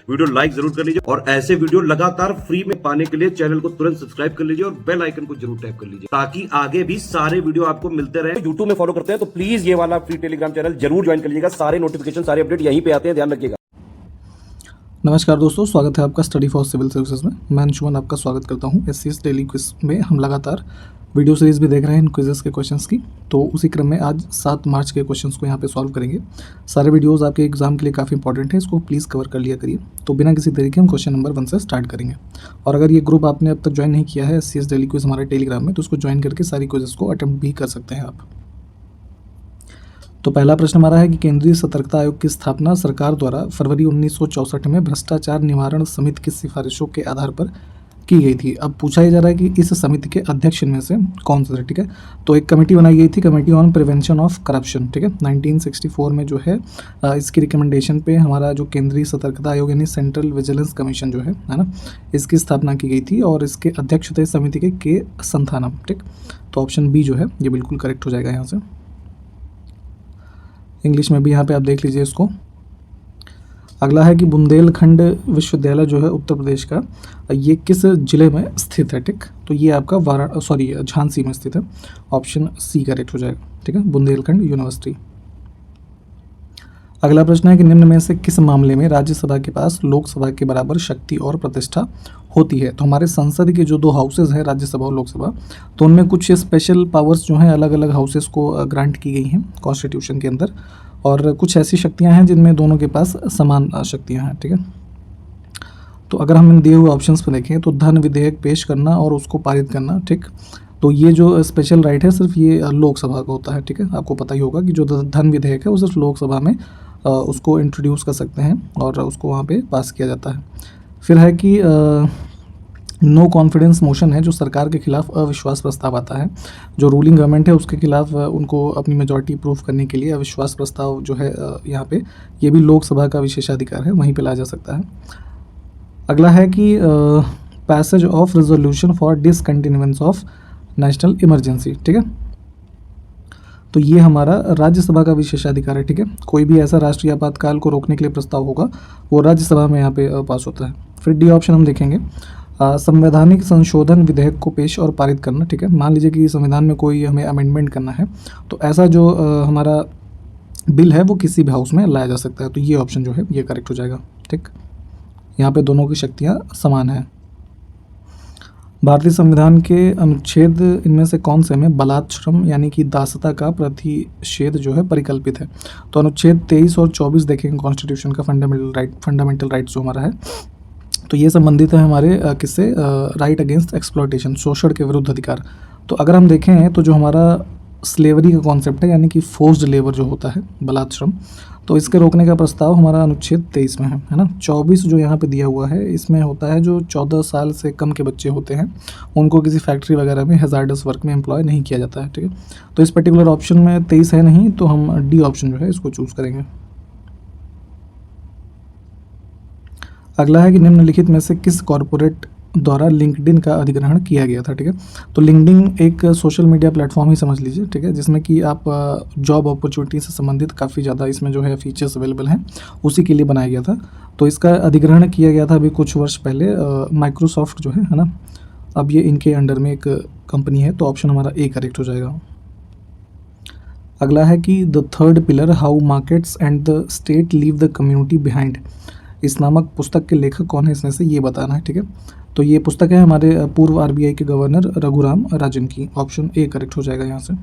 Video like जरूर कर लीजिए और ऐसे वीडियो लगातार फ्री में पाने के लिए चैनल को तुरंत सब्सक्राइब कर लीजिए और बेल आइकन को जरूर टैप कर लीजिए ताकि आगे भी सारे वीडियो आपको मिलते रहे। यूट्यूब में फॉलो करते हैं तो प्लीज ये वाला फ्री टेलीग्राम चैनल जरूर ज्वाइन कर लीजिएगा। सारे नोटिफिकेशन सारे अपडेट यहीं पे आते हैं, ध्यान रखिएगा। नमस्कार दोस्तों, स्वागत है आपका स्टडी फॉर सिविल सर्विसेज में। मैं अंशुमन आपका स्वागत करता हूं। एससीएस डेली क्विज में हम लगातार वीडियो सीरीज़ भी देख रहे हैं इन क्विजेस के क्वेश्चंस की। तो उसी क्रम में आज 7 मार्च के क्वेश्चंस को यहां पे सॉल्व करेंगे। सारे वीडियोस आपके एग्जाम के लिए काफ़ी इंपॉर्टेंट है, इसको प्लीज़ कवर कर लिया करिए। तो बिना किसी तरीके हम क्वेश्चन नंबर 1 से स्टार्ट करेंगे। और अगर ये ग्रुप आपने अब तक ज्वाइन नहीं किया है एससीएस डेली क्विज हमारे टेलीग्राम में, तो उसको ज्वाइन करके सारी क्विजेस को अटेम्प्ट भी कर सकते हैं आप। तो पहला प्रश्न हमारा है कि केंद्रीय सतर्कता आयोग की स्थापना सरकार द्वारा फरवरी 1964 में भ्रष्टाचार निवारण समिति की सिफारिशों के आधार पर की गई थी। अब पूछा ही जा रहा है कि इस समिति के अध्यक्ष में से कौन सा थे, ठीक है। तो एक कमेटी बनाई गई थी, committee on prevention of corruption, ठीक है। 1964 में जो है इसकी रिकमेंडेशन पे हमारा जो केंद्रीय सतर्कता आयोग यानी सेंट्रल विजिलेंस कमीशन जो है ना, इसकी स्थापना की गई थी और इसके अध्यक्ष थे समिति के संथानम, ठीक। तो ऑप्शन बी जो है ये बिल्कुल करेक्ट हो जाएगा यहाँ से। इंग्लिश में भी यहाँ पे आप देख लीजिए इसको। अगला है कि बुंदेलखंड विश्वविद्यालय जो है उत्तर प्रदेश का, ये किस जिले में स्थित है, ठीक। तो ये आपका झांसी में स्थित है। ऑप्शन सी करेक्ट हो जाएगा, ठीक है, बुंदेलखंड यूनिवर्सिटी। अगला प्रश्न है कि निम्न में से किस मामले में राज्यसभा के पास लोकसभा के बराबर शक्ति और प्रतिष्ठा होती है। तो हमारे संसद के जो 2 हाउसेज हैं, राज्यसभा और लोकसभा, तो उनमें कुछ स्पेशल पावर्स जो हैं अलग अलग हाउसेस को ग्रांट की गई हैं कॉन्स्टिट्यूशन के अंदर, और कुछ ऐसी शक्तियां हैं जिनमें दोनों के पास समान शक्तियां हैं, ठीक है। तो अगर हम इन दिए हुए ऑप्शंस पर देखें तो धन विधेयक पेश करना और उसको पारित करना, ठीक। तो ये जो स्पेशल राइट है सिर्फ ये लोकसभा का होता है, ठीक है। आपको पता ही होगा कि जो धन विधेयक है वो सिर्फ लोकसभा में उसको इंट्रोड्यूस कर सकते हैं और उसको वहाँ पे पास किया जाता है। फिर है कि नो कॉन्फिडेंस मोशन है, जो सरकार के खिलाफ अविश्वास प्रस्ताव आता है, जो रूलिंग गवर्नमेंट है उसके खिलाफ उनको अपनी मेजॉरिटी प्रूफ करने के लिए अविश्वास प्रस्ताव जो है यहाँ पे ये भी लोकसभा का विशेषाधिकार है, वहीं पे लाया जा सकता है। अगला है कि passage of resolution for discontinuance of national emergency, ठीक है। तो ये हमारा राज्यसभा का विशेषाधिकार है, ठीक है। कोई भी ऐसा राष्ट्रीय आपातकाल को रोकने के लिए प्रस्ताव होगा वो राज्यसभा में यहाँ पे पास होता है। फिर डी ऑप्शन हम देखेंगे, संवैधानिक संशोधन विधेयक को पेश और पारित करना, ठीक है। मान लीजिए कि संविधान में कोई हमें अमेंडमेंट करना है, तो ऐसा जो हमारा बिल है वो किसी भी हाउस में लाया जा सकता है। तो ये ऑप्शन जो है ये करेक्ट हो जाएगा, ठीक। यहाँ पे दोनों की शक्तियाँ समान हैं। भारतीय संविधान के अनुच्छेद इनमें से कौन से में बलात्श्रम यानी कि दासता का प्रतिषेध जो है परिकल्पित है। तो अनुच्छेद 23 और 24 देखेंगे कॉन्स्टिट्यूशन का फंडामेंटल राइट जो हमारा है, तो ये संबंधित है हमारे किससे, राइट अगेंस्ट एक्सप्लॉयटेशन, शोषण के विरुद्ध अधिकार। तो अगर हम देखें तो जो हमारा स्लेवरी का कॉन्सेप्ट है यानी कि फोर्स्ड लेबर जो होता है, बलात्श्रम, तो इसके रोकने का प्रस्ताव हमारा अनुच्छेद 23 में है ना। 24 जो यहाँ पे दिया हुआ है इसमें होता है जो 14 साल से कम के बच्चे होते हैं उनको किसी फैक्ट्री वगैरह में हैजार्डस वर्क में एम्प्लॉय नहीं किया जाता है, ठीक है। तो इस पर्टिकुलर ऑप्शन में 23 है नहीं, तो हम डी ऑप्शन जो है इसको चूज़ करेंगे। अगला है कि निम्नलिखित में से किस कॉरपोरेट द्वारा लिंक्डइन का अधिग्रहण किया गया था, ठीक है। तो लिंक्डइन एक सोशल मीडिया प्लेटफॉर्म ही समझ लीजिए, ठीक है, जिसमें कि आप जॉब अपॉर्चुनिटी से संबंधित काफ़ी ज़्यादा इसमें जो है फीचर्स अवेलेबल हैं, उसी के लिए बनाया गया था। तो इसका अधिग्रहण किया गया था अभी कुछ वर्ष पहले माइक्रोसॉफ्ट जो है ना, अब ये इनके अंडर में एक कंपनी है। तो ऑप्शन हमारा ए करेक्ट हो जाएगा। अगला है कि the third pillar, how markets and the state leave the community behind, इस नामक पुस्तक के लेखक कौन है इसमें से ये बताना है, ठीक है। तो ये पुस्तक है हमारे पूर्व आरबीआई के गवर्नर रघुराम राजन की। ऑप्शन ए करेक्ट हो जाएगा यहाँ से।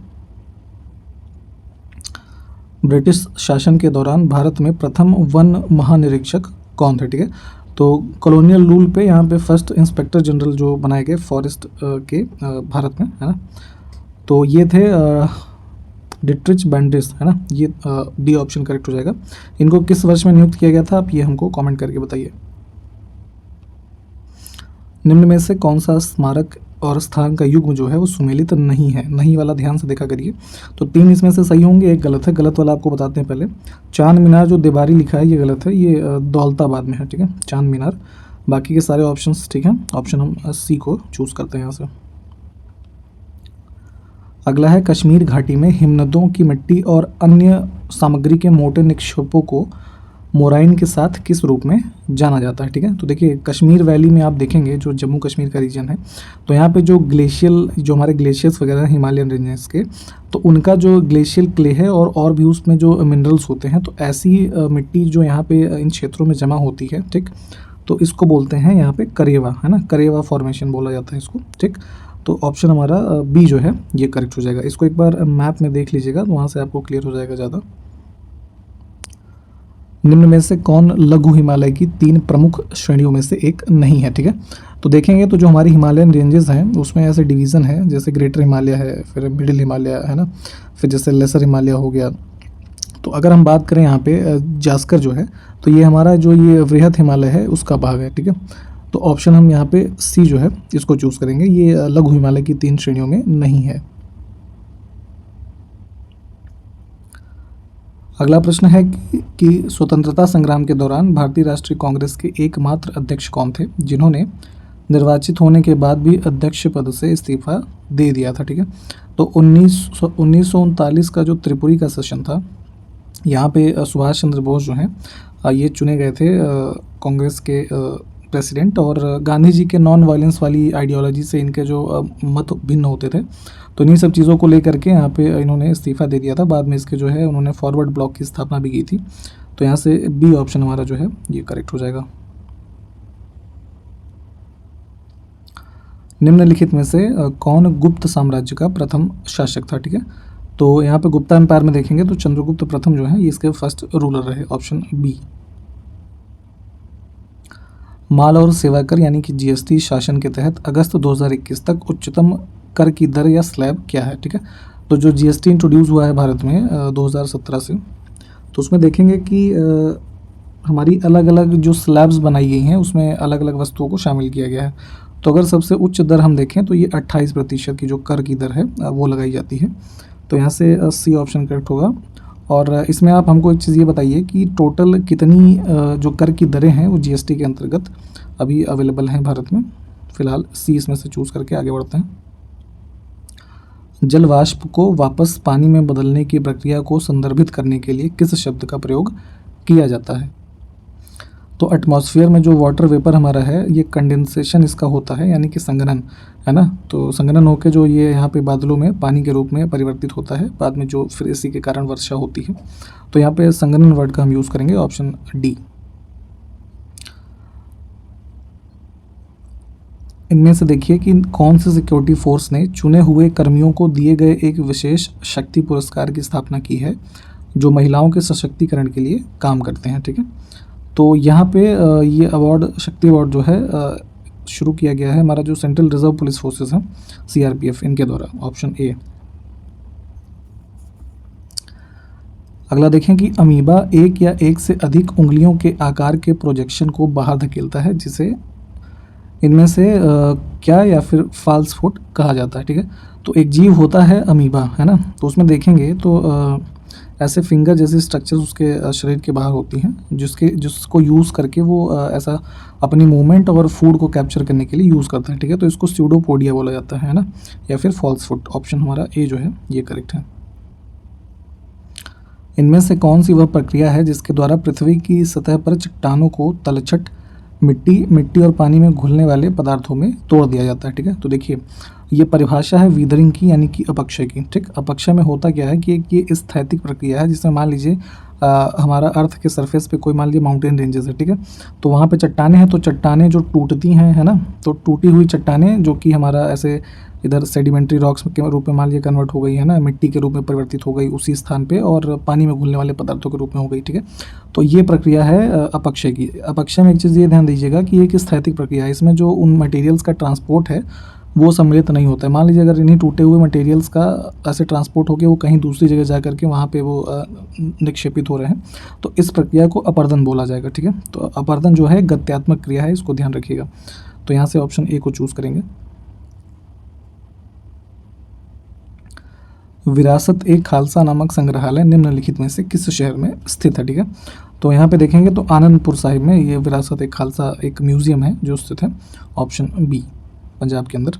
ब्रिटिश शासन के दौरान भारत में प्रथम वन महानिरीक्षक कौन थे, ठीक है। तो कॉलोनियल रूल पे यहाँ पे फर्स्ट इंस्पेक्टर जनरल जो बनाए गए फॉरेस्ट के भारत में, है ना, तो ये थे डिट्रिच बैंडिस, है ना। ये डी ऑप्शन करेक्ट हो जाएगा। इनको किस वर्ष में नियुक्त किया गया था आप ये हमको कमेंट करके बताइए। निम्न में से कौन सा स्मारक और स्थान का युग्म जो है वो सुमेलित नहीं है, नहीं वाला ध्यान से देखा करिए। तो 3 इसमें से सही होंगे, एक गलत है। गलत वाला आपको बताते हैं पहले। चांद मीनार जो देवारी लिखा है ये गलत है, ये दौलताबाद में है, ठीक है, चांद मीनार। बाकी के सारे ऑप्शंस ठीक हैं। ऑप्शन हम सी को चूज़ करते हैं यहाँ से। अगला है कश्मीर घाटी में हिमनदों की मिट्टी और अन्य सामग्री के मोटे निक्षेपों को मोराइन के साथ किस रूप में जाना जाता है, ठीक है। तो देखिए कश्मीर वैली में आप देखेंगे जो जम्मू कश्मीर का रीजन है, तो यहाँ पे जो ग्लेशियल जो हमारे ग्लेशियर्स वगैरह हैं हिमालयन रेंजेस के, तो उनका जो ग्लेशियल क्ले है और भी उसमें जो मिनरल्स होते हैं, तो ऐसी मिट्टी जो यहाँ पे इन क्षेत्रों में जमा होती है, ठीक, तो इसको बोलते हैं यहाँ पे करेवा, है ना, करेवा फॉर्मेशन बोला जाता है इसको, ठीक। तो ऑप्शन हमारा बी जो है ये करेक्ट हो जाएगा। इसको एक बार मैप में देख लीजिएगा तो वहाँ से आपको क्लियर हो जाएगा ज़्यादा। निम्न में से कौन लघु हिमालय की 3 प्रमुख श्रेणियों में से एक नहीं है, ठीक है। तो देखेंगे तो जो हमारी हिमालयन रेंजेस हैं उसमें ऐसे डिवीज़न है, जैसे ग्रेटर हिमालय है, फिर मिडिल हिमालय है ना, फिर जैसे लेसर हिमालय हो गया। तो अगर हम बात करें यहाँ पे जास्कर जो है, तो ये हमारा जो ये वृहद हिमालय है उसका भाग है, ठीक है। तो ऑप्शन हम यहाँ पे सी जो है इसको चूज़ करेंगे, ये लघु हिमालय की 3 श्रेणियों में नहीं है। अगला प्रश्न है कि स्वतंत्रता संग्राम के दौरान भारतीय राष्ट्रीय कांग्रेस के एकमात्र अध्यक्ष कौन थे जिन्होंने निर्वाचित होने के बाद भी अध्यक्ष पद से इस्तीफा दे दिया था, ठीक है। तो 1939 का जो त्रिपुरी का सेशन था, यहाँ पे सुभाष चंद्र बोस जो हैं ये चुने गए थे कांग्रेस के प्रेसिडेंट, और गांधी जी के नॉन वायलेंस वाली आइडियोलॉजी से इनके जो मत भिन्न होते थे, तो इन्हीं सब चीज़ों को लेकर के यहाँ पे इन्होंने इस्तीफा दे दिया था। बाद में इसके जो है उन्होंने फॉरवर्ड ब्लॉक की स्थापना भी की थी। तो यहाँ से बी ऑप्शन हमारा जो है ये करेक्ट हो जाएगा। निम्नलिखित में से कौन गुप्त साम्राज्य का प्रथम शासक था, ठीक है। तो यहाँ पे गुप्ता एम्पायर में देखेंगे तो चंद्रगुप्त प्रथम जो है ये इसके फर्स्ट रूलर रहे, ऑप्शन बी। माल और सेवा कर यानी कि जीएसटी शासन के तहत अगस्त 2021 तक उच्चतम कर की दर या स्लैब क्या है, ठीक है। तो जो जीएसटी इंट्रोड्यूस हुआ है भारत में 2017 से, तो उसमें देखेंगे कि हमारी अलग अलग जो स्लैब्स बनाई गई हैं उसमें अलग अलग वस्तुओं को शामिल किया गया है। तो अगर सबसे उच्च दर हम देखें तो ये 28% की जो कर की दर है वो लगाई जाती है। तो यहाँ से सी ऑप्शन करेक्ट होगा। और इसमें आप हमको एक चीज़ ये बताइए कि टोटल कितनी जो कर की दरें हैं वो जीएसटी के अंतर्गत अभी अवेलेबल हैं भारत में। फ़िलहाल सी इसमें से चूज़ करके आगे बढ़ते हैं। जल वाष्प को वापस पानी में बदलने की प्रक्रिया को संदर्भित करने के लिए किस शब्द का प्रयोग किया जाता है? तो एटमॉस्फेयर में जो वाटर वेपर हमारा है ये कंडेंसेशन इसका होता है, यानी कि संघनन, है ना। तो संघनन होकर जो ये यहाँ पे बादलों में पानी के रूप में परिवर्तित होता है, बाद में जो फिर इसी के कारण वर्षा होती है। तो यहाँ पे संघनन वर्ड का हम यूज़ करेंगे, ऑप्शन डी। इनमें से देखिए कि कौन से सिक्योरिटी फोर्स ने चुने हुए कर्मियों को दिए गए एक विशेष शक्ति पुरस्कार की स्थापना की है जो महिलाओं के सशक्तिकरण के लिए काम करते हैं, ठीक है। तो यहाँ पे ये अवार्ड, शक्ति अवार्ड जो है शुरू किया गया है हमारा जो सेंट्रल रिजर्व पुलिस फोर्सेस हैं सीआरपीएफ, इनके द्वारा, ऑप्शन ए। अगला देखें कि अमीबा एक या एक से अधिक उंगलियों के आकार के प्रोजेक्शन को बाहर धकेलता है जिसे इनमें से क्या या फिर फॉल्स फुट कहा जाता है, ठीक है। तो एक जीव होता है अमीबा, है ना, तो उसमें देखेंगे तो ऐसे फिंगर जैसी स्ट्रक्चर्स उसके शरीर के बाहर होती हैं जिसको यूज़ करके वो ऐसा अपनी मूवमेंट और फूड को कैप्चर करने के लिए यूज़ करता है, ठीक है। तो इसको स्यूडोपोडिया बोला जाता है ना, या फिर फॉल्स फुट। ऑप्शन हमारा ए जो है ये करेक्ट है। इनमें से कौन सी वह प्रक्रिया है जिसके द्वारा पृथ्वी की सतह पर चट्टानों को तलछट मिट्टी और पानी में घुलने वाले पदार्थों में तोड़ दिया जाता है, ठीक है। तो देखिए ये परिभाषा है वीदरिंग की, यानी कि अपक्षय की, ठीक। अपक्षय में होता क्या है कि ये स्थैतिक प्रक्रिया है जिसमें मान लीजिए हमारा अर्थ के सरफेस पे कोई मान लीजिए माउंटेन रेंजेस है, ठीक है। तो वहाँ पे चट्टानें हैं, तो चट्टानें जो टूटती हैं, है ना, तो टूटी हुई चट्टानें जो कि हमारा ऐसे इधर सेडिमेंट्री रॉक्स के रूप में मान लीजिए कन्वर्ट हो गई है ना, मिट्टी के रूप में परिवर्तित हो गई उसी स्थान पे, और पानी में घुलने वाले पदार्थों के रूप में हो गई, ठीक है। तो ये प्रक्रिया है अपक्षय की। अपक्षय में एक चीज़ ये ध्यान दीजिएगा कि ये एक स्थैतिक प्रक्रिया है, इसमें जो उन मटेरियल्स का ट्रांसपोर्ट है वो सम्मिलित नहीं होता है। मान लीजिए अगर इन्हीं टूटे हुए मटेरियल्स का ऐसे ट्रांसपोर्ट होकर वो कहीं दूसरी जगह जा करके वहाँ पे वो निक्षेपित हो रहे हैं, तो इस प्रक्रिया को अपर्दन बोला जाएगा, ठीक है। तो अपर्दन जो है गत्यात्मक क्रिया है, इसको ध्यान रखिएगा। तो यहाँ से ऑप्शन ए को चूज़ करेंगे। विरासत ए खालसा नामक संग्रहालय निम्नलिखित में से किस शहर में स्थित है, ठीक है। तो यहाँ पे देखेंगे तो आनंदपुर साहिब में ये विरासत ए खालसा एक म्यूजियम है जो स्थित है, ऑप्शन बी, पंजाब के अंदर।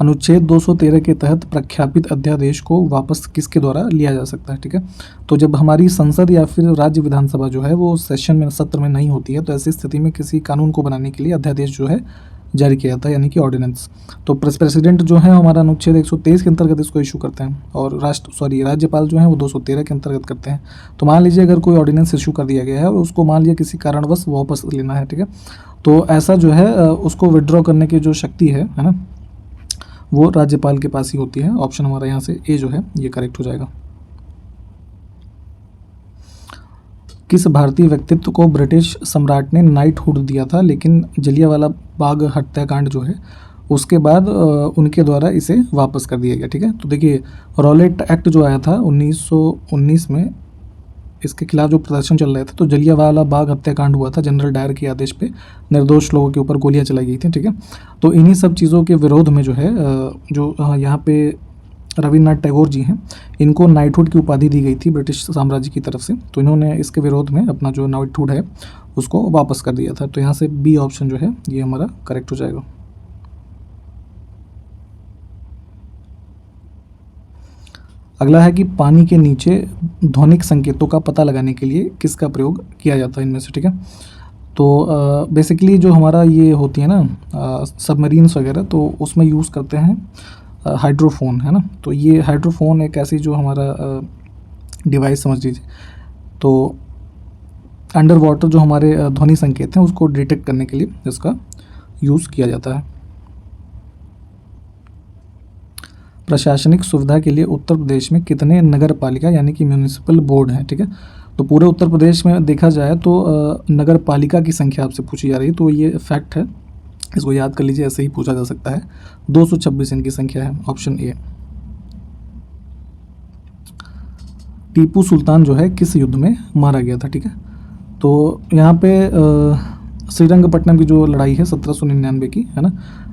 अनुच्छेद 213 के तहत प्रख्यापित अध्यादेश को वापस किसके द्वारा लिया जा सकता है, ठीक है। तो जब हमारी संसद या फिर राज्य विधानसभा जो है वो सेशन में, सत्र में नहीं होती है, तो ऐसी स्थिति में किसी कानून को बनाने के लिए अध्यादेश जो है जारी किया जाता है, यानी कि ऑर्डिनेंस। तो प्रेसिडेंट जो है हमारा अनुच्छेद 123 के अंतर्गत इसको इशू करते हैं, और राज्यपाल जो है वो 213 के अंतर्गत करते हैं। तो मान लीजिए अगर कोई ऑर्डिनेंस इशू कर दिया गया है और उसको मान लीजिए किसी कारणवश वापस लेना है, ठीक है, तो ऐसा जो है उसको विड्रॉ करने की जो शक्ति है ना, वो राज्यपाल के पास ही होती है। ऑप्शन हमारा यहाँ से ए जो है ये करेक्ट हो जाएगा। किस भारतीय व्यक्तित्व को ब्रिटिश सम्राट ने नाइटहुड दिया था, लेकिन जलियांवाला बाग हत्याकांड जो है उसके बाद उनके द्वारा इसे वापस कर दिया गया, ठीक है। तो देखिए रॉलेट एक्ट जो आया था 1919 में, इसके खिलाफ जो प्रदर्शन चल रहे थे, तो जलियांवाला बाग हत्याकांड हुआ था। जनरल डायर के आदेश पे निर्दोष लोगों के ऊपर गोलियां चलाई गई थी, ठीक है। तो इन्हीं सब चीज़ों के विरोध में जो है यहाँ पे रविन्द्रनाथ टैगोर जी हैं, इनको नाइटहुड की उपाधि दी गई थी ब्रिटिश साम्राज्य की तरफ से। तो इन्होंने इसके विरोध में अपना जो नाइटहुड है उसको वापस कर दिया था। तो यहाँ से बी ऑप्शन जो है ये हमारा करेक्ट हो जाएगा। अगला है कि पानी के नीचे ध्वनिक संकेतों का पता लगाने के लिए किसका प्रयोग किया जाता है इनमें से, ठीक है। तो बेसिकली जो हमारा ये होती है ना सबमरीन्स वगैरह, तो उसमें यूज़ करते हैं हाइड्रोफोन, है ना। तो ये हाइड्रोफोन एक ऐसी जो हमारा डिवाइस समझ लीजिए, तो अंडर वाटर जो हमारे ध्वनि संकेत हैं उसको डिटेक्ट करने के लिए इसका यूज़ किया जाता है। प्रशासनिक सुविधा के लिए उत्तर प्रदेश में कितने नगर पालिका यानी कि म्यूनिसिपल बोर्ड हैं, ठीक है। तो पूरे उत्तर प्रदेश में देखा जाए तो नगर पालिका की संख्या आपसे पूछी जा रही है, तो ये फैक्ट है, इसको याद कर लीजिए, ऐसे ही पूछा जा सकता है। 226 इनकी संख्या है, ऑप्शन ए। टीपू सुल्तान जो है किस युद्ध में मारा गया था, ठीक है। तो यहाँ पे श्रीरंगपट्टनम की जो लड़ाई है 1799 की, है ना,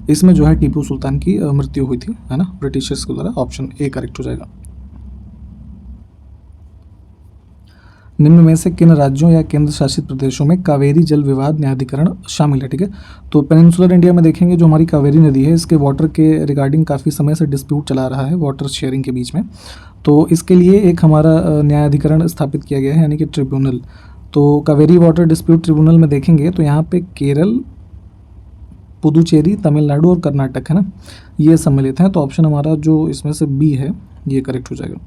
इसमें जो है टीपू सुल्तान की मृत्यु हुई थी, है ना, ब्रिटिशर्स के द्वारा। ऑप्शन ए करेक्ट हो जाएगा। निम्न में से किन राज्यों या केंद्र शासित प्रदेशों में कावेरी जल विवाद न्यायाधिकरण शामिल है, ठीक है। तो पेनिनसुलर इंडिया में देखेंगे जो हमारी कावेरी नदी है, इसके वाटर के रिगार्डिंग काफ़ी समय से डिस्प्यूट चला रहा है वाटर शेयरिंग के बीच में। तो इसके लिए एक हमारा न्यायाधिकरण स्थापित किया गया है, यानी कि ट्रिब्यूनल। तो कावेरी वाटर डिस्प्यूट ट्रिब्यूनल में देखेंगे तो यहाँ पे केरल, पुदुचेरी, तमिलनाडु और कर्नाटक, है ना, ये सम्मिलित हैं। तो ऑप्शन हमारा जो इसमें से बी है ये करेक्ट हो जाएगा।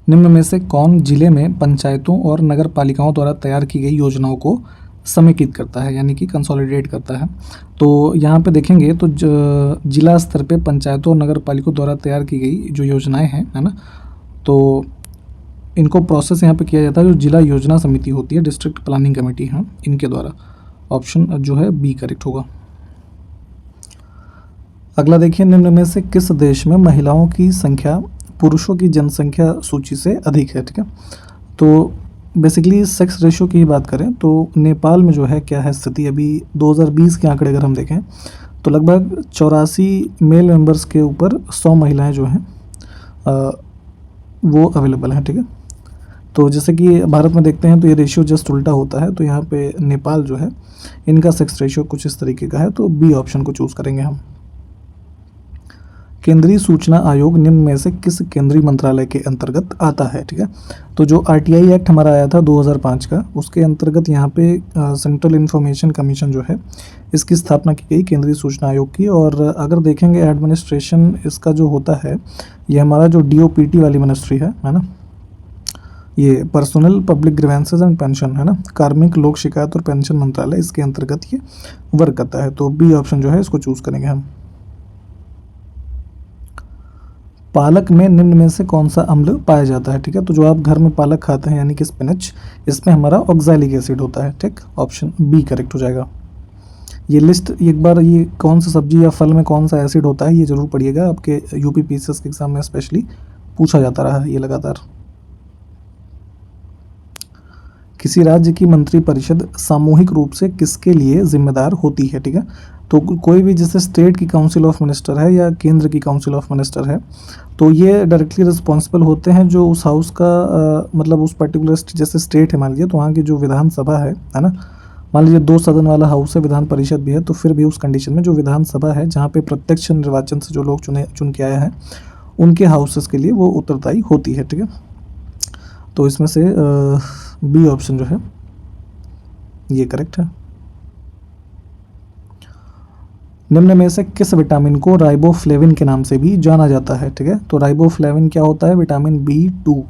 निम्न में से कौन जिले में पंचायतों और नगर पालिकाओं द्वारा तैयार की गई योजनाओं को समेकित करता है, यानी कि कंसोलिडेट करता है। तो यहाँ पे देखेंगे तो जिला स्तर पे पंचायतों और नगर पालिकाओं द्वारा तैयार की गई जो योजनाएं हैं, है ना, तो इनको प्रोसेस यहाँ पे किया जाता है जो जिला योजना समिति होती है, डिस्ट्रिक्ट प्लानिंग कमेटी, है, इनके द्वारा। ऑप्शन जो है बी करेक्ट होगा। अगला देखिए, निम्न में से किस देश में महिलाओं की संख्या पुरुषों की जनसंख्या सूची से अधिक है, ठीक है। तो बेसिकली सेक्स रेशियो की ही बात करें तो नेपाल में जो है क्या है स्थिति, अभी 2020 के आंकड़े अगर हम देखें तो लगभग 84 मेल मेंबर्स के ऊपर 100 महिलाएं जो हैं वो अवेलेबल हैं, ठीक है। तो जैसे कि भारत में देखते हैं तो ये रेशियो जस्ट उल्टा होता है, तो यहाँ पे नेपाल जो है इनका सेक्स रेशियो कुछ इस तरीके का है, तो बी ऑप्शन को चूज़ करेंगे हम। केंद्रीय सूचना आयोग निम्न में से किस केंद्रीय मंत्रालय के अंतर्गत आता है, ठीक है। तो जो आरटीआई एक्ट हमारा आया था 2005 का, उसके अंतर्गत यहाँ पे सेंट्रल इंफॉर्मेशन कमीशन जो है इसकी स्थापना की गई केंद्रीय सूचना आयोग की। और अगर देखेंगे एडमिनिस्ट्रेशन इसका जो होता है ये हमारा जो डीओपीटी वाली मिनिस्ट्री है ना, ये personnel public grievances and pension, है ना, कार्मिक लोक शिकायत और पेंशन मंत्रालय, इसके अंतर्गत ये वर्क करता है। तो बी ऑप्शन जो है इसको चूज़ करेंगे हम। पालक में निम्न में से कौन सा अम्ल पाया जाता है, ठीक है। तो जो आप घर में पालक खाते हैं यानी कि स्पिनच, इसमें हमारा ऑक्सैलिक एसिड होता है, ठीक। ऑप्शन बी करेक्ट हो जाएगा। ये लिस्ट एक बार, ये कौन सा सब्जी या फल में कौन सा एसिड होता है ये जरूर पढ़िएगा, आपके यूपी पीसीएस के एग्जाम में स्पेशली पूछा जाता रहा है ये लगातार। किसी राज्य की मंत्रिपरिषद सामूहिक रूप से किसके लिए जिम्मेदार होती है, ठीक है। तो कोई भी जैसे स्टेट की काउंसिल ऑफ मिनिस्टर है या केंद्र की काउंसिल ऑफ मिनिस्टर है, तो ये डायरेक्टली रिस्पॉन्सिबल होते हैं जो उस हाउस का मतलब उस पर्टिकुलर जैसे स्टेट है मान लीजिए, तो वहाँ की जो विधानसभा है ना, मान लीजिए 2 सदन वाला हाउस है, विधान परिषद भी है, तो फिर भी उस कंडीशन में जो विधानसभा है जहाँ पे प्रत्यक्ष निर्वाचन से जो लोग चुन के आए हैं उनके हाउसेस के लिए वो उत्तरदायी होती है, ठीक है। तो इसमें से बी ऑप्शन जो है ये करेक्ट है। निम्न में से किस विटामिन को राइबोफ्लेविन के नाम से भी जाना जाता है, ठीक है। तो राइबोफ्लेविन क्या होता है, vitamin B2,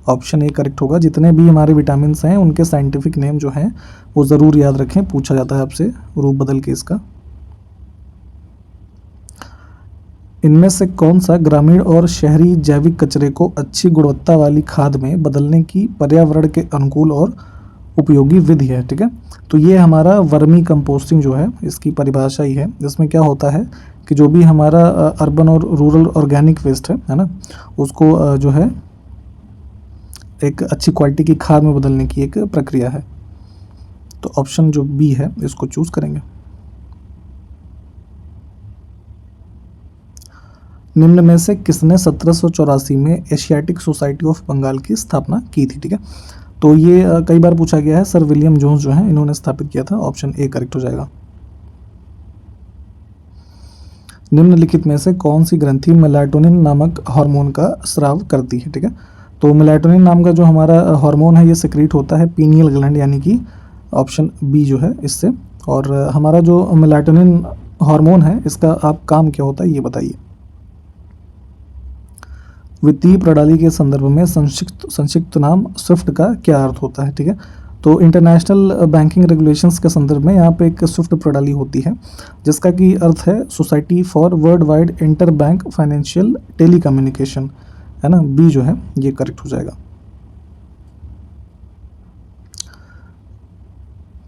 option A correct होगा। जितने भी हमारे विटामिन हैं उनके साइंटिफिक नेम जो हैं वो ज़रूर याद रखें, पूछा जाता है आपसे रूप बदल के इसका। इनमें से कौन सा ग्रामीण और शहरी जैविक कचरे को अच्छी गुणवत्ता वाली खाद में बदलने की पर्यावरण के अनुकूल और उपयोगी विधि है, ठीक है। तो ये हमारा वर्मी कंपोस्टिंग जो है इसकी परिभाषा ही है, जिसमें क्या होता है कि जो भी हमारा अर्बन और रूरल ऑर्गेनिक वेस्ट है ना, उसको जो है एक अच्छी क्वालिटी की खाद में बदलने की एक प्रक्रिया है। तो ऑप्शन जो बी है इसको चूज करेंगे। निम्न में से किसने 1784 में एशियाटिक सोसाइटी ऑफ बंगाल की स्थापना की थी, ठीक है। तो ये कई बार पूछा गया है, सर विलियम जोन्स जो है इन्होंने स्थापित किया था, ऑप्शन ए करेक्ट हो जाएगा। निम्नलिखित में से कौन सी ग्रंथि मेलाटोनिन नामक हार्मोन का स्राव करती है, ठीक है। तो मेलाटोनिन नाम का जो हमारा हार्मोन है ये सिक्रीट होता है पीनियल ग्लैंड यानी कि ऑप्शन बी जो है इससे। और हमारा जो मेलाटोनिन हार्मोन है इसका आप काम क्या होता है ये बताइए। वित्तीय प्रणाली के संदर्भ में संक्षिप्त नाम स्विफ्ट का क्या अर्थ होता है, ठीक है। तो इंटरनेशनल बैंकिंग रेगुलेशंस के संदर्भ में यहाँ पे एक स्विफ्ट प्रणाली होती है जिसका की अर्थ है society for worldwide interbank financial telecommunication, है ना, बी जो है ये करेक्ट हो जाएगा।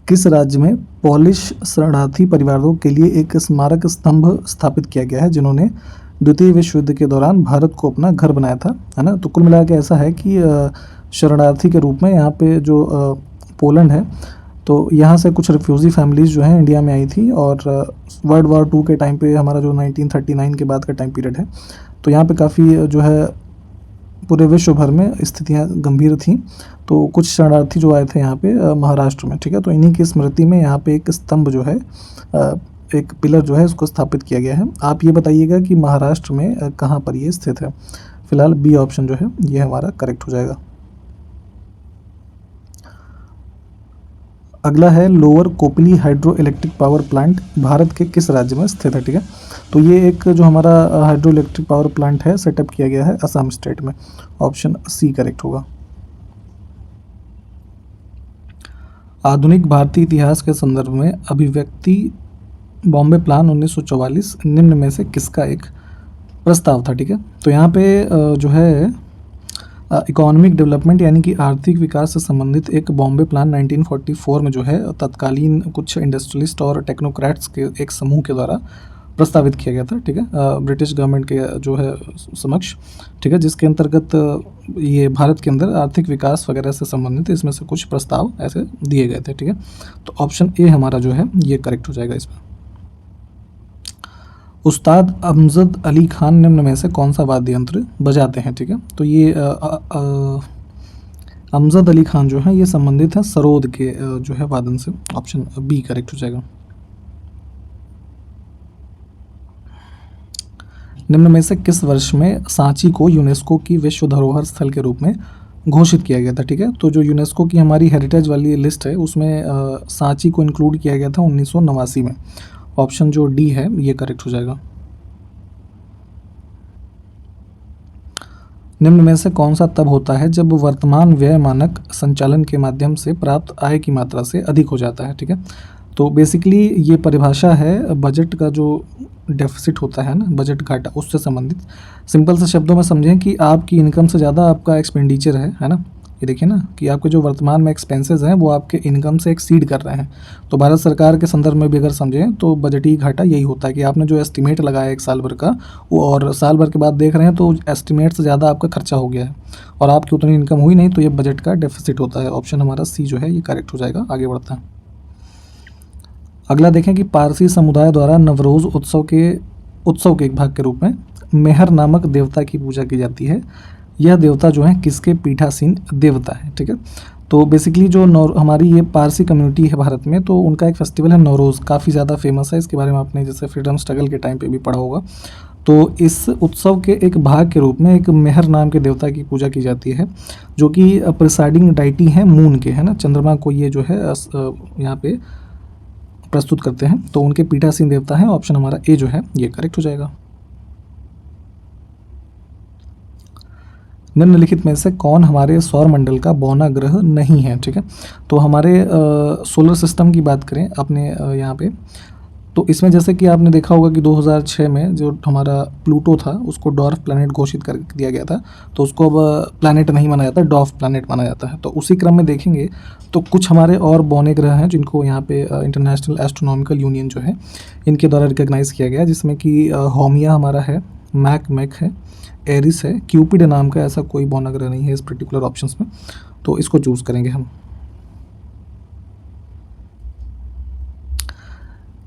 किस राज्य में पोलिश शरणार्थी परिवारों के लिए एक स्मारक स्तंभ स्थापित किया गया है जिन्होंने द्वितीय विश्व युद्ध के दौरान भारत को अपना घर बनाया था, है ना। तो कुल मिला के ऐसा है कि शरणार्थी के रूप में यहाँ पे जो पोलैंड है तो यहाँ से कुछ रिफ्यूजी फैमिलीज़ जो हैं इंडिया में आई थी, और वर्ल्ड वॉर 2 के टाइम पे हमारा जो 1939 के बाद का टाइम पीरियड है तो यहाँ पे काफ़ी जो है पूरे विश्व भर में स्थितियाँ गंभीर थीं। तो कुछ शरणार्थी जो आए थे यहाँ पे महाराष्ट्र में, ठीक है। तो इन्हीं की स्मृति में यहाँ पे एक स्तंभ जो है एक पिलर जो है उसको स्थापित किया गया है। आप ये बताइएगा कि महाराष्ट्र में कहाँ पर ये स्थित है। फिलहाल बी ऑप्शन जो है ये हमारा करेक्ट हो जाएगा। अगला है lower Kopili hydro electric power plant Bharat के किस राज्य में स्थित है, ठीक है। तो ये एक जो हमारा हाइड्रो इलेक्ट्रिक पावर प्लांट है सेटअप किया गया है असम स्टेट में, ऑप्शन सी करेक्ट होगा। आधुनिक भारतीय इतिहास के संदर्भ में अभिव्यक्ति बॉम्बे प्लान 1944 निम्न में से किसका एक प्रस्ताव था, ठीक है। तो यहाँ पे जो है इकोनॉमिक डेवलपमेंट यानी कि आर्थिक विकास से संबंधित एक बॉम्बे प्लान 1944 में जो है तत्कालीन कुछ इंडस्ट्रियलिस्ट और टेक्नोक्रेट्स के एक समूह के द्वारा प्रस्तावित किया गया था, ठीक है, ब्रिटिश गवर्नमेंट के जो है समक्ष, ठीक है, जिसके अंतर्गत ये भारत के अंदर आर्थिक विकास वगैरह से संबंधित इसमें से कुछ प्रस्ताव ऐसे दिए गए थे, ठीक है। तो ऑप्शन ए हमारा जो है ये करेक्ट हो जाएगा इसमें। उस्ताद अमजद अली खान निम्न में से कौन सा वाद्य यंत्र बजाते हैं, ठीक है। तो ये अमजद अली खान जो है ये संबंधित है सरोद के जो है वादन से, ऑप्शन बी करेक्ट हो जाएगा। निम्न में से किस वर्ष में सांची को यूनेस्को की विश्व धरोहर स्थल के रूप में घोषित किया गया था, ठीक है। तो जो यूनेस्को की हमारी हेरिटेज वाली लिस्ट है उसमें सांची को इंक्लूड किया गया था 1989 में, ऑप्शन जो डी है ये करेक्ट हो जाएगा। निम्न में से कौन सा तब होता है जब वर्तमान व्यय मानक संचालन के माध्यम से प्राप्त आय की मात्रा से अधिक हो जाता है, ठीक है। तो बेसिकली ये परिभाषा है बजट का जो डेफिसिट होता है ना, बजट घाटा, उससे संबंधित। सिंपल से शब्दों में समझें कि आपकी इनकम से ज़्यादा आपका एक्सपेंडिचर है ना, ये देखिए ना कि आपके जो वर्तमान में एक्सपेंसेस हैं वो आपके इनकम से एक्सीड कर रहे हैं। तो भारत सरकार के संदर्भ में भी अगर समझें तो बजटीय घाटा यही होता है कि आपने जो एस्टिमेट लगाया एक साल भर का, वो और साल भर के बाद देख रहे हैं तो एस्टिमेट से ज़्यादा आपका खर्चा हो गया है और आपकी उतनी इनकम हुई नहीं, तो ये बजट का डेफिसिट होता है। ऑप्शन हमारा सी जो है ये करेक्ट हो जाएगा। आगे बढ़ते हैं। अगला देखें कि पारसी समुदाय द्वारा नवरोज़ उत्सव के एक भाग के रूप में मेहर नामक देवता की पूजा की जाती है। यह देवता जो है किसके पीठासीन देवता है, ठीक है। तो बेसिकली जो हमारी ये पारसी कम्युनिटी है भारत में, तो उनका एक फेस्टिवल है नवरोज़, काफ़ी ज़्यादा फेमस है। इसके बारे में आपने जैसे फ्रीडम स्ट्रगल के टाइम पे भी पढ़ा होगा। तो इस उत्सव के एक भाग के रूप में एक मेहर नाम के देवता की पूजा की जाती है, जो कि प्रिसाइडिंग डाइटी हैं मून के, है ना, चंद्रमा को ये जो है यहाँ पे प्रस्तुत करते हैं। तो उनके पीठासीन देवता हैं। ऑप्शन हमारा ए जो है ये करेक्ट हो जाएगा। निम्नलिखित में से कौन हमारे सौर मंडल का बौना ग्रह नहीं है, ठीक है। तो हमारे सोलर सिस्टम की बात करें अपने यहाँ पे, तो इसमें जैसे कि आपने देखा होगा कि 2006 में जो हमारा प्लूटो था उसको डॉर्फ प्लैनेट घोषित कर दिया गया था, तो उसको अब प्लैनेट नहीं माना जाता, डॉर्फ प्लैनेट माना जाता है। तो उसी क्रम में देखेंगे तो कुछ हमारे और बौने ग्रह हैं जिनको यहाँ पे इंटरनेशनल एस्ट्रोनॉमिकल यूनियन जो है इनके द्वारा रिकॉग्नाइज़ किया गया है, जिसमें कि होमिया हमारा है, मैक है, एरिस है, क्यूपिड नाम का ऐसा कोई बौना ग्रह नहीं है इस पर्टिकुलर ऑप्शंस में, तो इसको चूज़ करेंगे हम।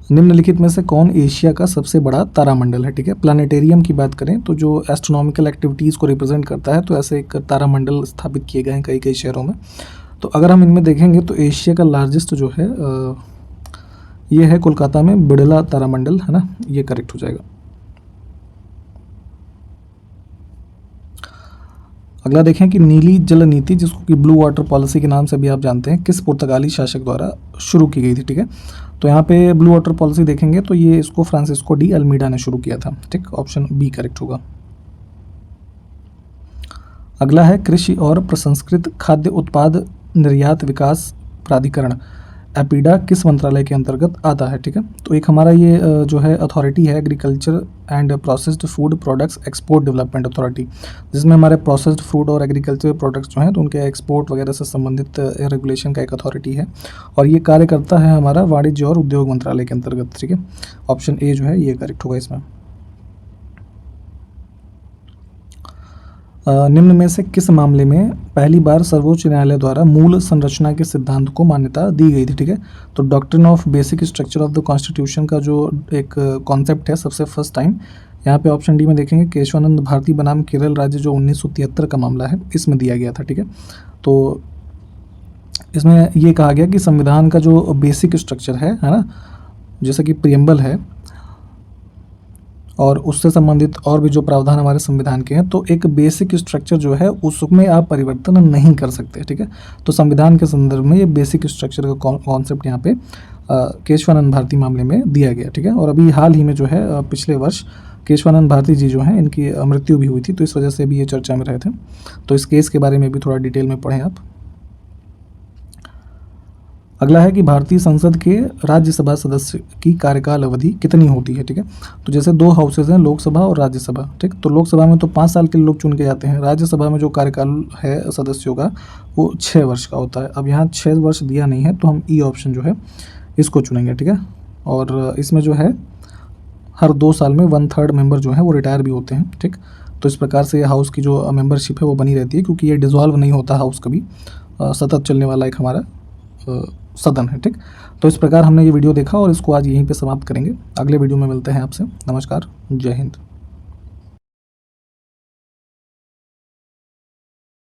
निम्नलिखित में से कौन एशिया का सबसे बड़ा तारामंडल है, ठीक है। प्लानिटेरियम की बात करें तो जो एस्ट्रोनॉमिकल एक्टिविटीज़ को रिप्रेजेंट करता है, तो ऐसे एक तारामंडल स्थापित किए गए हैं कई शहरों में। तो अगर हम इनमें देखेंगे तो एशिया का लार्जेस्ट जो है ये है कोलकाता में बिड़ला तारामंडल, है ना, ये करेक्ट हो जाएगा। अगला देखें कि नीली जल नीति, जिसको कि ब्लू वाटर पॉलिसी के नाम से भी आप जानते हैं, किस पुर्तगाली शासक द्वारा शुरू की गई थी, ठीक है। तो यहाँ पे ब्लू वाटर पॉलिसी देखेंगे तो ये इसको फ्रांसिस्को डी अल्मीडा ने शुरू किया था, ठीक। ऑप्शन बी करेक्ट होगा। अगला है कृषि और प्रसंस्कृत खाद्य उत्पाद निर्यात विकास प्राधिकरण, एपीडा किस मंत्रालय के अंतर्गत आता है, ठीक है। तो एक हमारा ये जो है अथॉरिटी है agriculture and processed food products export development authority, जिसमें हमारे प्रोसेस्ड फूड और एग्रीकल्चर प्रोडक्ट्स जो हैं तो उनके एक्सपोर्ट वगैरह से संबंधित रेगुलेशन का एक अथॉरिटी है, और ये कार्य करता है हमारा वाणिज्य और उद्योग मंत्रालय के अंतर्गत, ठीक है। ऑप्शन ए जो है ये करेक्ट होगा इसमें। निम्न में से किस मामले में पहली बार सर्वोच्च न्यायालय द्वारा मूल संरचना के सिद्धांत को मान्यता दी गई थी, ठीक है। तो doctrine of basic structure of the constitution का जो एक कॉन्सेप्ट है सबसे फर्स्ट टाइम यहाँ पे ऑप्शन डी में देखेंगे केशवानंद भारती बनाम केरल राज्य, जो 1973 का मामला है, इसमें दिया गया था, ठीक है। तो इसमें ये कहा गया कि संविधान का जो बेसिक स्ट्रक्चर है ना, जैसे कि प्रियम्बल है और उससे संबंधित और भी जो प्रावधान हमारे संविधान के हैं, तो एक बेसिक स्ट्रक्चर जो है उसमें आप परिवर्तन नहीं कर सकते, ठीक है। तो संविधान के संदर्भ में ये बेसिक स्ट्रक्चर का कॉन्सेप्ट यहाँ पे केशवानंद भारती मामले में दिया गया, ठीक है। और अभी हाल ही में जो है पिछले वर्ष केशवानंद भारती जी जो हैं इनकी मृत्यु भी हुई थी, तो इस वजह से भी ये चर्चा में रहे थे। तो इस केस के बारे में भी थोड़ा डिटेल में पढ़ें आप। अगला है कि भारतीय संसद के राज्यसभा सदस्य की कार्यकाल अवधि कितनी होती है, ठीक है। तो जैसे दो हाउसेज हैं, लोकसभा और राज्यसभा, ठीक। तो लोकसभा में तो 5 साल के लोग चुन के जाते हैं, राज्यसभा में जो कार्यकाल है सदस्यों का वो 6 वर्ष का होता है। अब यहाँ 6 वर्ष दिया नहीं है, तो हम ई ऑप्शन जो है इसको चुनेंगे, ठीक है। और इसमें जो है हर 2 साल में 1/3 मेंबर जो है वो रिटायर भी होते हैं, ठीक। तो इस प्रकार से हाउस की जो मेंबरशिप है वो बनी रहती है, क्योंकि ये डिसॉल्व नहीं होता हाउस कभी, सतत चलने वाला एक हमारा सदन है, ठीक। तो इस प्रकार हमने ये वीडियो देखा और इसको आज यहीं पे समाप्त करेंगे। अगले वीडियो में मिलते हैं आपसे। नमस्कार, जय हिंद।